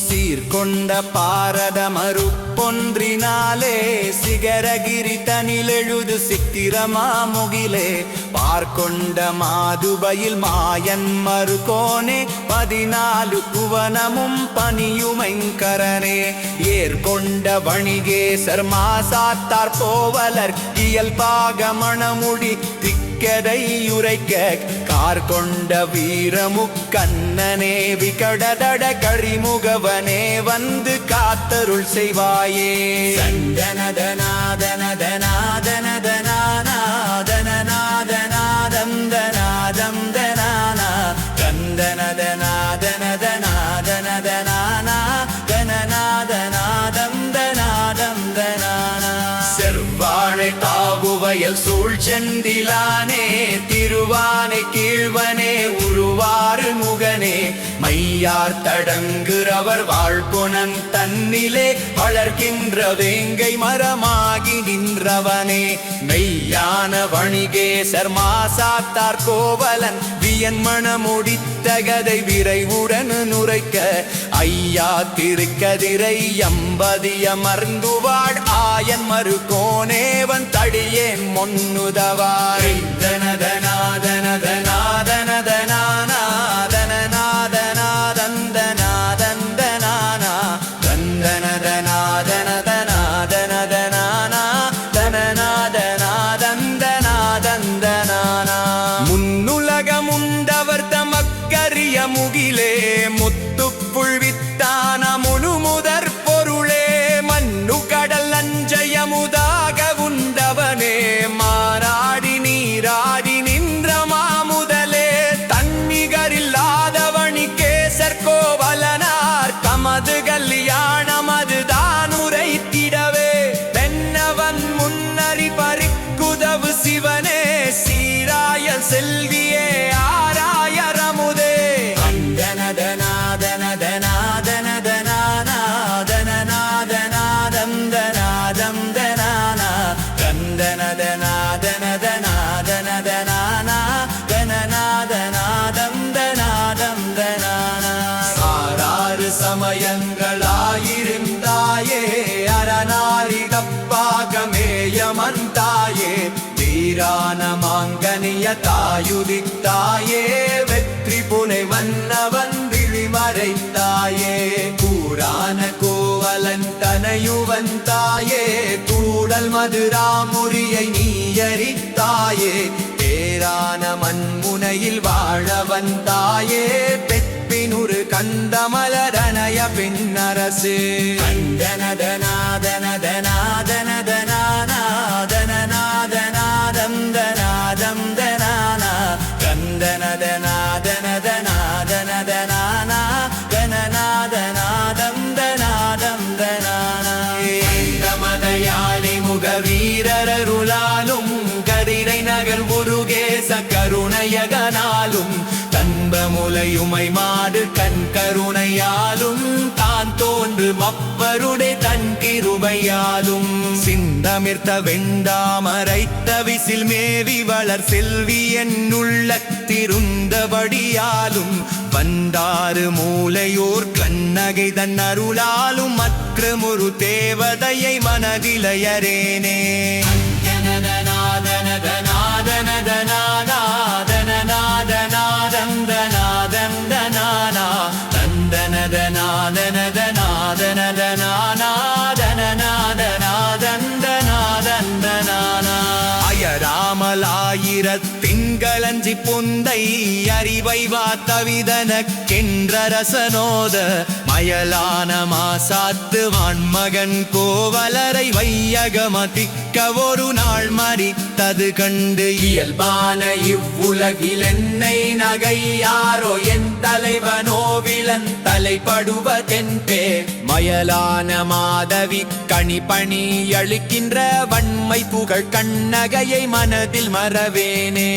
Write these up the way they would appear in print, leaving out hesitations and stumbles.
சீர்கொண்ட பாரத மறுப்பொன்றினாலே சிகரகிரி தனிலெழுது சித்திரமா முகிலே பார்கொண்ட மாதுபையில் மாயன் மறுகோனே 14 புவனமும் பணியுமைங்கரனே ஏற்கொண்ட வணிகேசர் மாசாத்தார் போவலர் இயல்பாக மணமுடி திக்கதை உரைக்க கார்கொண்ட வீரமுக்கண்ணனே விகடதட கழிமுகவனே வந்து காத்தருள் செய்வாயே தந்தனதனாதனதனாதனதனாதனநாதம் தனாதம் தனானா தந்தனதனாதனதனாதனதனானா தனநாதநாதம் தனாதம் தனானா செவ்வாழை காவுவயல் சூழ்ச்செந்திலானே திருவானை கீழ்வனே உருவாறு முகனே மையார் தடங்குறவர் வாழ்புணன் தன்னிலே வளர்க்கின்ற வேங்கை மரமாகி நின்றவனே மெய்யான வணிகேசர் மாசாத்தார் கோவலன் வியன் மணமுடித்த கதை விரைவுடன் நுரைக்க ஐயா திருக்கதிரை எம்பதியமர்ந்துவாள் ஆயன் மறுகோனேவன் தடியேன் மொன்னுதவார் முன்னுலகமுண்டவர் தமக்கரிய முகிலே முத்துப்புள் வித்தான முழுமுதற் பொருளே மண்ணு கடல் அஞ்சயமுதாக உண்டவனே மாறாடி நீராடி நின்ற மாமுதலே தன்னிகரில்லாதவனி கேசர் கோவலனார் கமது கல்யாணம் அதுதான் உரைத்திடவே தென்னவன் முன்னறி பறிக்குதவு சிவனே சீராய செல்வியே ஆராயரமுதே தனநாதம் தனாதம் தனானா தந்தனதனாதனதனாதனதனானா தனநாதநாதம் தனாதம் தனானா ஆறாறு சமயங்களாயிருந்தாயே அரணாரி கப்பாகமேயமந்தாயே தீரான மாங்கனிய தாயுதித்தாயே வெற்றி புனை மன்னவன் விழிமறைத்தாயே கூரான கோவலன் தனையுவந்தாயே கூடல் மதுராமுரியை நீயரித்தாயே பேரான மண்முனையில் வாழ வந்தாயே பெற்பினுரு கந்தமலரணைய பின்னரசு கந்தனதனாதனதனாதனதனாதனநாதம் தனாதம் தனானா கந்தனதனாதனதனாதனதனானா கனநாதநாதம் தனாதம் தனானா மதையாளி முக வீரருளாலும் கதிரை நகர் முருகேச கருணையகனாலும் தன்பமுலையுமை மாடு கண் கருணையாலும் தான் தோன்று மப்பருடை தன் கிருபையாலும் சிந்தமிர்த்த வெண்டாமரைத்த விசில் மேவி வளர் செல்வி என்னுள்ள திருந்தபடியாலும் வந்தாறு மூலையோர் கண்ணகை தன் அருளாலும் மற்ற முரு தேவதையை மனதிலையரேனே அயராமலாயிரத்திங்களஞ்சி பொந்தை அறிவை வாத்தவிதனக்கென்ற ரசனோத மயலான மாசாத்து வான்மகன் கோவலரை வையகமதிக்க ஒரு நாள் மறித்தது கண்டு இயல்பான இவ்வுலகில் என்னை நகையாரோ என் தலைவனோவிலன் தலைப்படுவதென் பேர் மயலான மாதவி கணிபணி அளிக்கின்ற வன்மை புகழ் கண்ணகையை மனதில் மறவேனே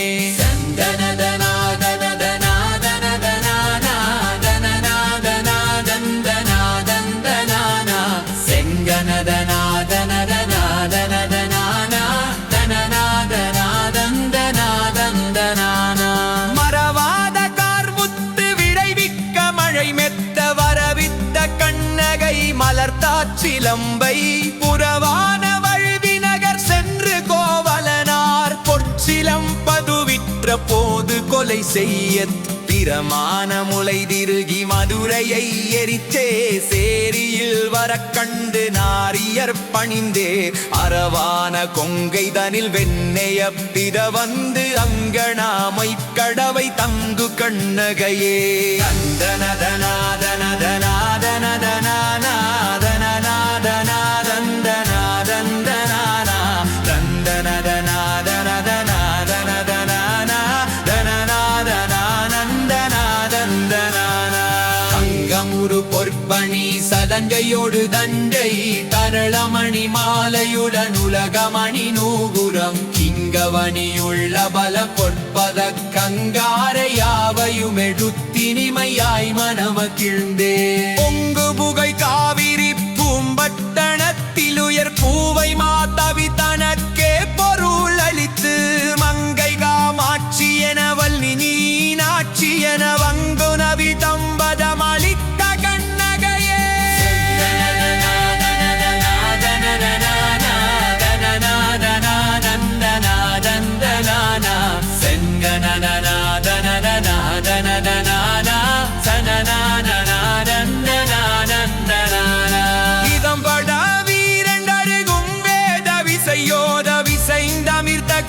செங்கனதனாதன சிலம்பை புறவான வழுவிநகர் சென்று கோவலனார் பொற்சிலம்பதுவிற்ற போது கொலை செய்ய பிரமாண முளை திருகி மதுரையை எரிச்சே சேரியில் வர கண்டு நாரியர் பணிந்தே அரவான கொங்கைதனில் வெண்ணைய பிற வந்து அங்கணாமை கடவை தங்கு கண்ணகையே பொற்பணி சதங்கையோடு தண்டை தரளமணி மாலையுடன் உலகமணி நூகுரம் கிங்கவனியுள்ள பல பொற்பத கங்காரையாவையும் எடுத்தினிமையாய் மனமகிழ்ந்தே பொங்கு புகை காவிரி பூம்பட்டணத்தில் உயர் பூவை மாதவி தனக்கே பொருள் அளித்து மங்கை காமாட்சி என வல்லி நீனாட்சி என வங்கு நவி தம்பதம் அளித்த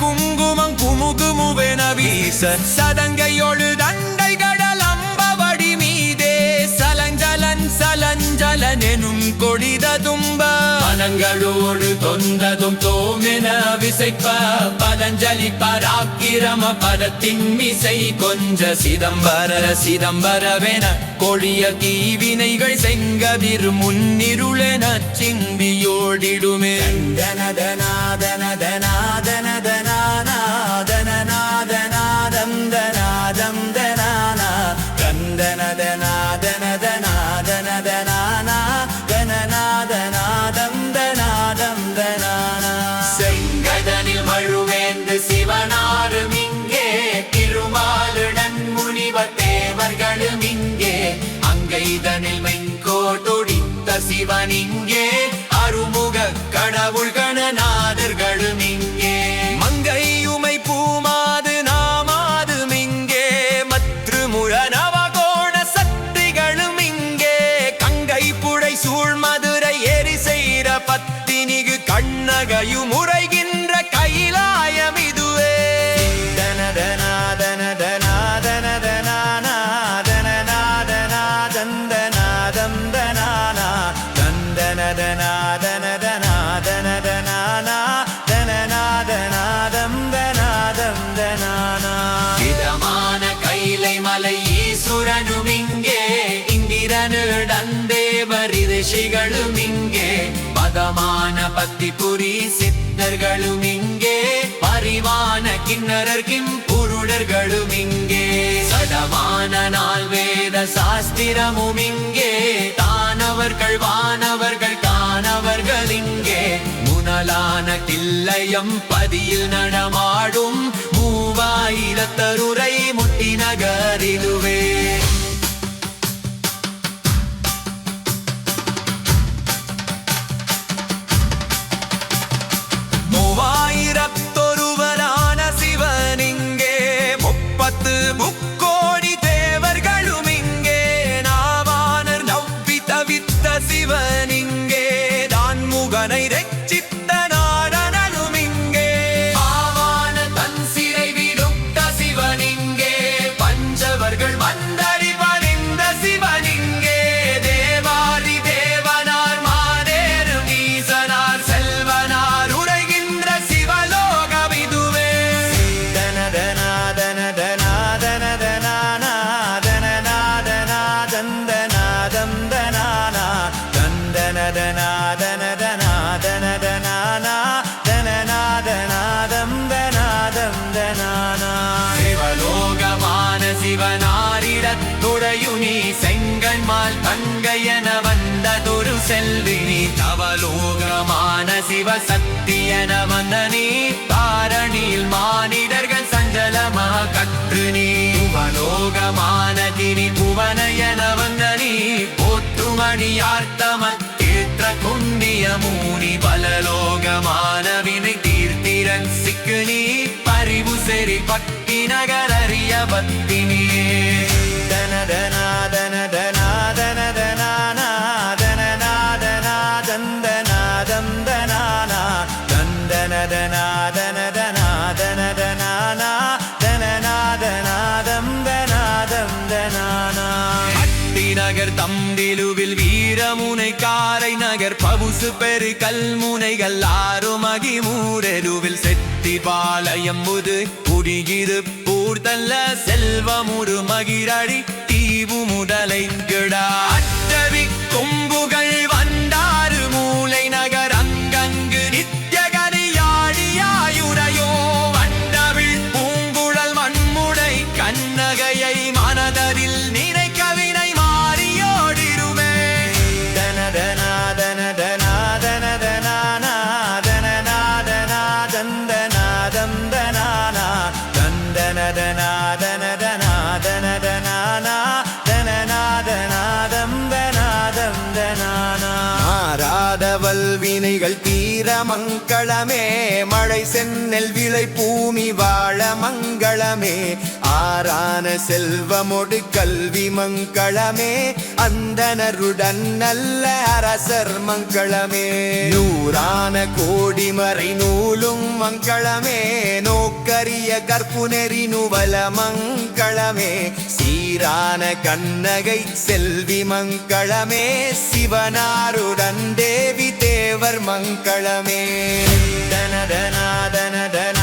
குங்குமம் குமுகுமுவென வீச சதங்கையோடு தண்டை கடல் அம்பவடி மீதே சலஞ்சலன் சலஞ்சலன் எனும் கொடித தும்ப மனங்களோடு தொந்ததும் தோமென விசைப்ப பதஞ்சலி பராக்கிரம பதத்தின் மிசை கொஞ்ச சிதம்பரவென கொடிய தீவினைகள் செங்கதிர் முன்னிருளென சிந்தியோடிடுமே செங்கதனில் மழுவேந்து சிவனாரும் இங்கே திருமாலுடன் முனிவர் தேவர்களும் இங்கே அங்கைதனில் மெங்கோடொடித்த சிவன் இங்கே அருமுக கடவுள் கணநாதர்களும் இங்கே மங்கையுமை பூமாது நாமாதும் இங்கே மற்று முழநவகோண சக்திகளும் இங்கே கங்கை புழை சூழ் மதுரை எரி செய்த பத்தினிகு கண்ணகையும் உரைகின்ற கைலாயம் இதுவே இதமான கைலை மலை ஈசுரனும் இங்கே இந்திரனுடன் தேவர் ரிஷிகளும் இங்கே பதமான பத்தி புரி சித்தர்களும் இங்கே பரிவான கிண்ணறர் கிம் புருடர்களும் இங்கே சடமான நாள் வேத சாஸ்திரமும் இங்கே தானவர்கள் வானவர்கள் காணவர்கள் இங்கே முனலான தில்லையம் பதியில் நடமாடும் மூவாயிரத்தருரை முட்டி நகரிலுவே மூவாயிரத்தொருவரான சிவனிங்கே முப்பத்து முக்கோடி தேவர்களும் இங்கே நாவானர் நவ்வி தவித்த சிவனிங்கே தான் முகனை ரட்சித்த நாரணனும் இங்கே ஆவான தன் சிறை விடுத்த சிவனிங்கே பஞ்சவர்கள் வந்தறி பணிந்த சிவனிங்கே தேவாரி தேவனார் மாதேரும் ஈசனார் செல்வனார் உரைகின்ற சிவலோகம் இதுவே சிவலோகமான சிவனாரிடத் துறையுனி செங்கன்மால் தங்கையன வந்ததொரு செல்வினி தவலோகமான சிவசக்தியன வந்த நீ தாரணியில் மானிடர்கள் சஞ்சலமா கற்று நீ புவலோகமான திரி புவனையன வந்த நீ போற்றுமணியார்த்தமத் கேற்ற குண்டிய மூனி பலலோகமான வினை தீர்த்திரன் சிக்கு நீ பரிவு செறி பட்டி நகர் அறிய பத்தினியே தனதனாதன தனாதன தந்தநாதம் தனானா தந்தனதனாதன தனாதன தனநாதநாதம் தனாதம் தனானா நகர் தம்பிலுவில் வீரமுனை காரை நகர் பவுசு பெரு கல்முனைகள் ஆறுமகி மூரெருவில் செத்தி பாளையம் முது குடிகிது பூர்த்தல்ல செல்வமுரு மகிழடி தீவு முதலை கிடா அட்டவி கொம்புகள் வண்டாறு மூலை நகர் அங்கங்கு நித்தியகனியாடியாயுரையோ வண்டவிழ் பூங்குழல் மண்முடை கண்ணகையை மனதரில் நினை கவினை மாறாதவல் வினைகள் தீர மங்களமே மழை சென்னல் விளை பூமி வாழ மங்களமே ஆறான செல்வமொடு கல்வி மங்களமே அந்தனருடன் நல்ல அரசர் மங்களமே நூறான கோடிமறை நூலும் மங்களமே நோக்கரிய கற்பு நெறி நுவல மங்களமே சீரான கண்ணகை செல்வி மங்களமே சிவனாருடன் தேவி தேவர் மங்களமே தனதனாதன